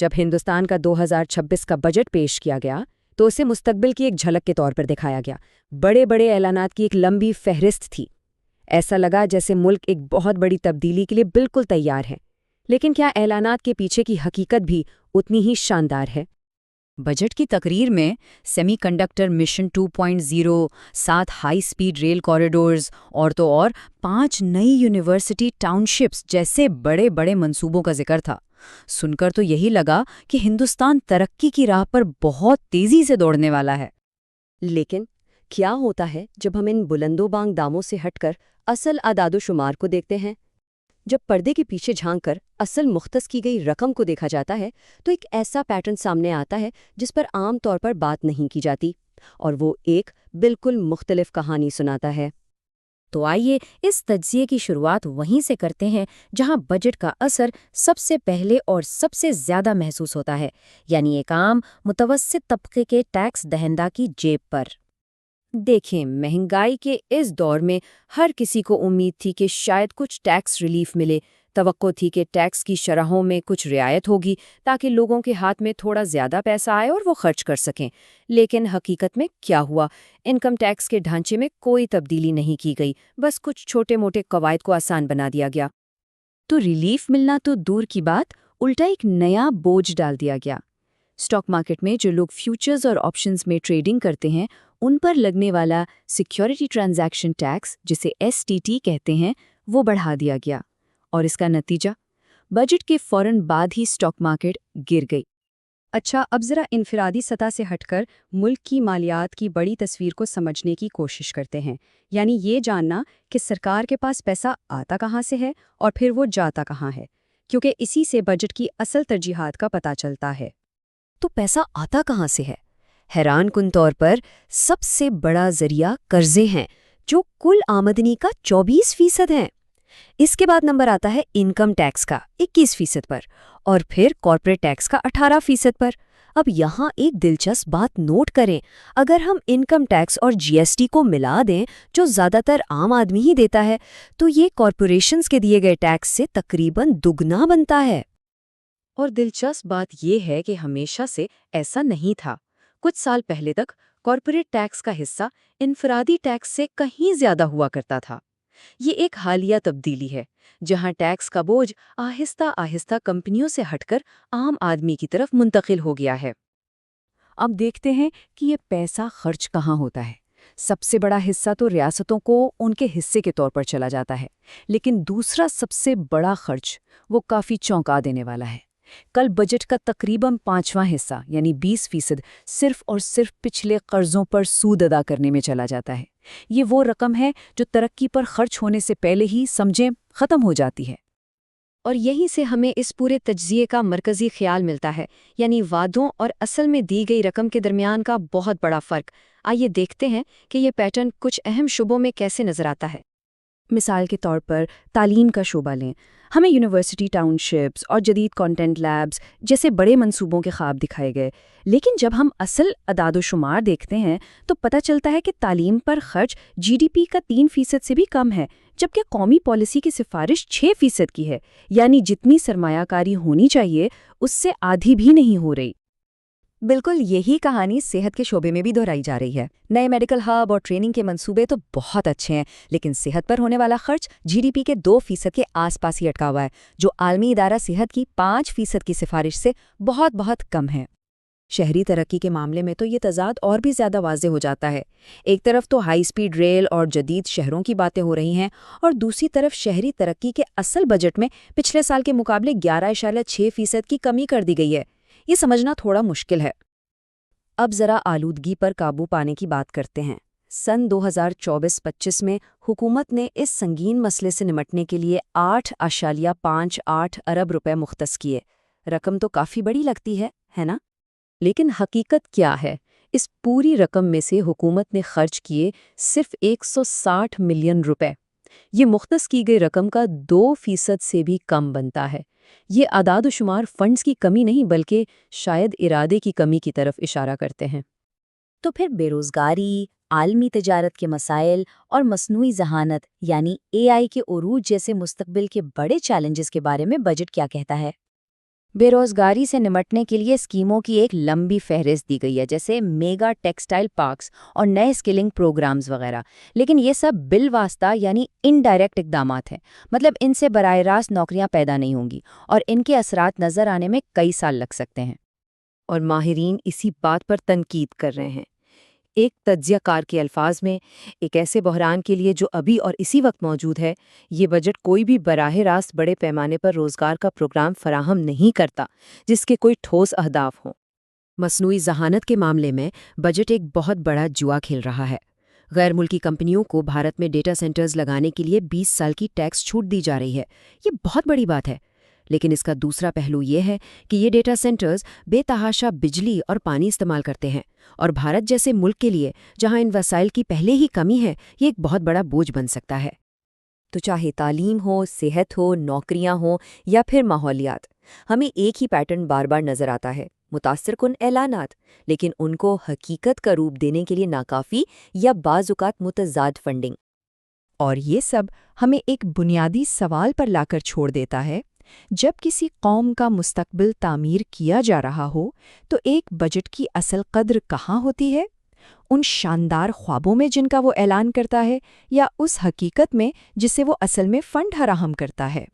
जब हिंदुस्तान का 2026 का बजट पेश किया गया तो उसे मुस्तकबिल की एक झलक के तौर पर दिखाया गया। बड़े बड़े ऐलानात की एक लंबी फहरिस्त थी। ऐसा लगा जैसे मुल्क एक बहुत बड़ी तब्दीली के लिए बिल्कुल तैयार है। लेकिन क्या ऐलानात के पीछे की हकीकत भी उतनी ही शानदार है? बजट की तकरीर में semiconductor mission 2.0, 7 high speed rail corridors और तो और 5 नई यूनिवर्सिटी टाउनशिप्स जैसे बड़े बड़े मंसूबों का जिक्र था। सुनकर तो यही लगा कि हिंदुस्तान तरक्की की राह पर बहुत तेजी से दौड़ने वाला है। लेकिन क्या होता है जब हम इन बुलंदोबांग दामों से हटकर असल आदादोशुमार को देखते हैं? जब पर्दे के पीछे झांककर असल मुख्तस की गई रकम को देखा जाता है तो एक ऐसा पैटर्न सामने आता है जिस पर आम तौर पर बात नहीं की जाती, और वो एक बिल्कुल मुख्तलिफ कहानी सुनाता है। तो आइए इस तज्जिए की शुरुआत वहीं से करते हैं जहां बजट का असर सबसे पहले और सबसे ज्यादा महसूस होता है, यानी एक आम मुतवस्सित तबके के टैक्स दहंदा की जेब पर। देखें, महंगाई के इस दौर में हर किसी को उम्मीद थी कि शायद कुछ टैक्स रिलीफ मिले। तवक्को थी कि टैक्स की शरहों में कुछ रियायत होगी ताकि लोगों के हाथ में थोड़ा ज़्यादा पैसा आए और वो खर्च कर सकें। लेकिन हकीकत में क्या हुआ? इनकम टैक्स के ढांचे में कोई तब्दीली नहीं की गई, बस कुछ छोटे मोटे कवायद को आसान बना दिया गया। तो रिलीफ मिलना तो दूर की बात, उल्टा एक नया बोझ डाल दिया गया। स्टॉक मार्केट में जो लोग फ्यूचर्स और ऑप्शंस में ट्रेडिंग करते हैं उन पर लगने वाला सिक्योरिटी ट्रांजैक्शन टैक्स, जिसे STT कहते हैं, वो बढ़ा दिया गया। और इसका नतीजा, बजट के फौरन बाद ही स्टॉक मार्केट गिर गई। अच्छा, अब जरा इनफरादी सतह से हटकर मुल्क की मालियात की बड़ी तस्वीर को समझने की कोशिश करते हैं, यानी ये जानना कि सरकार के पास पैसा आता कहाँ से है और फिर वो जाता कहाँ है, क्योंकि इसी से बजट की असल तरजीहात का पता चलता है। तो पैसा आता कहाँ से है? हैरान कुन तौर पर सबसे बड़ा जरिया कर्जे हैं, जो कुल आमदनी का 24% है। इसके बाद नंबर आता है इनकम टैक्स का 21% पर, और फिर कॉर्पोरेट टैक्स का 18% पर। अब यहाँ एक दिलचस्प बात नोट करें, अगर हम इनकम टैक्स और GST को मिला दें, जो ज़्यादातर आम आदमी ही देता है, तो ये कॉरपोरेशंस के दिए गए टैक्स से तकरीबन दुगना बनता है। और दिलचस्प बात यह है कि हमेशा से ऐसा नहीं था। कुछ साल पहले तक कॉर्पोरेट टैक्स का हिस्सा इनफरादी टैक्स से कहीं ज्यादा हुआ करता था। ये एक हालिया तब्दीली है, जहां टैक्स का बोझ आहिस्ता आहिस्ता कंपनियों से हटकर आम आदमी की तरफ मुंतकिल हो गया है। अब देखते हैं कि ये पैसा खर्च कहाँ होता है। सबसे बड़ा हिस्सा तो रियासतों को उनके हिस्से के तौर पर चला जाता है, लेकिन दूसरा सबसे बड़ा खर्च वो काफ़ी चौंका देने वाला है। कल बजट का तकरीबन 5वां हिस्सा यानी 20% सिर्फ और सिर्फ पिछले कर्जों पर सूद अदा करने में चला जाता है। ये वो रकम है जो तरक्की पर खर्च होने से पहले ही समझें खत्म हो जाती है। और यहीं से हमें इस पूरे तज्जिए का मरकजी ख्याल मिलता है, यानी वादों और असल में दी गई रकम के दरमियान का बहुत बड़ा फ़र्क। आइए देखते हैं कि ये पैटर्न कुछ अहम शुबों में कैसे नज़र आता है। मिसाल के तौर पर तालीम का शोबा लें। हमें यूनिवर्सिटी टाउनशिप्स और जदीद कंटेंट लैब्स जैसे बड़े मंसूबों के ख्वाब दिखाए गए, लेकिन जब हम असल अदादोशुमार देखते हैं तो पता चलता है कि तालीम पर खर्च GDP का 3% से भी कम है, जबकि कौमी पॉलिसी की सिफारिश 6% की है, यानी जितनी सरमायाकारी होनी चाहिए उससे आधी भी नहीं हो रही। बिल्कुल यही कहानी सेहत के शोबे में भी दोहराई जा रही है। नए मेडिकल हब और ट्रेनिंग के मंसूबे तो बहुत अच्छे हैं, लेकिन सेहत पर होने वाला खर्च GDP के 2% के आसपास ही अटका हुआ है, जो आलमी इदारा सेहत की 5% की सिफारिश से बहुत बहुत कम है। शहरी तरक्की के मामले में तो ये तजाद और भी ज़्यादा वाज़े हो जाता है। एक तरफ तो हाई स्पीड रेल और जदीद शहरों की बातें हो रही हैं, और दूसरी तरफ शहरी तरक्की के असल बजट में पिछले साल के मुकाबले 11.6% की कमी कर दी गई है। ये समझना थोड़ा मुश्किल है। अब जरा आलूदगी पर काबू पाने की बात करते हैं। सन 2024-25 में हुकूमत ने इस संगीन मसले से निपटने के लिए 8.58 अरब रुपए मुख्तस किए। रकम तो काफ़ी बड़ी लगती है ना? लेकिन हकीकत क्या है? इस पूरी रकम में से हुकूमत ने खर्च किए सिर्फ 160 मिलियन रुपए। ये मुख्तस की गई रकम का 2% से भी कम बनता है। ये आदाद-ओ-शुमार फंड्स की कमी नहीं, बल्कि शायद इरादे की कमी की तरफ इशारा करते हैं। तो फिर बेरोजगारी, आलमी तजारत के मसाइल और मसनूई जहानत यानी AI के उरूज जैसे मुस्तकबिल के बड़े चैलेंजेस के बारे में बजट क्या कहता है? बेरोजगारी से निपटने के लिए स्कीमों की एक लंबी फहरिस्त दी गई है, जैसे मेगा टेक्सटाइल पार्क्स और नए स्किलिंग प्रोग्राम्स वगैरह। लेकिन ये सब बिल वास्ता यानी इनडायरेक्ट इकदामात हैं। मतलब इनसे बराह रास्त नौकरियां पैदा नहीं होंगी और इनके असरात नजर आने में कई साल लग सकते हैं। और माहिरीन इसी बात पर तनकीद कर रहे हैं। एक तज्जियाकार के अल्फाज में, एक ऐसे बहरान के लिए जो अभी और इसी वक्त मौजूद है, ये बजट कोई भी बराह रास्त बड़े पैमाने पर रोज़गार का प्रोग्राम फराहम नहीं करता जिसके कोई ठोस अहदाफ हों। मसनूई जहानत के मामले में बजट एक बहुत बड़ा जुआ खेल रहा है। गैर मुल्की कंपनियों को भारत में डेटा सेंटर्स लगाने के लिए 20 साल की टैक्स छूट दी जा रही है। ये बहुत बड़ी बात है। लेकिन इसका दूसरा पहलू ये है कि ये डेटा सेंटर्स बेतहाशा बिजली और पानी इस्तेमाल करते हैं, और भारत जैसे मुल्क के लिए जहां इन वसाइल की पहले ही कमी है, ये एक बहुत बड़ा बोझ बन सकता है। तो चाहे तालीम हो, सेहत हो, नौकरियां हो या फिर माहौलियात, हमें एक ही पैटर्न बार बार नजर आता है। मुतासिरकुन ऐलानात, लेकिन उनको हकीकत का रूप देने के लिए नाकाफी या बाज़-औक़ात मुतज़ाद फंडिंग। और ये सब हमें एक बुनियादी सवाल पर लाकर छोड़ देता है। जब किसी कौम का मुस्तकबिल तामीर किया जा रहा हो, तो एक बजट की असल कद्र कहाँ होती है? उन शानदार ख्वाबों में जिनका वो ऐलान करता है, या उस हकीकत में जिसे वो असल में फंड फराहम करता है?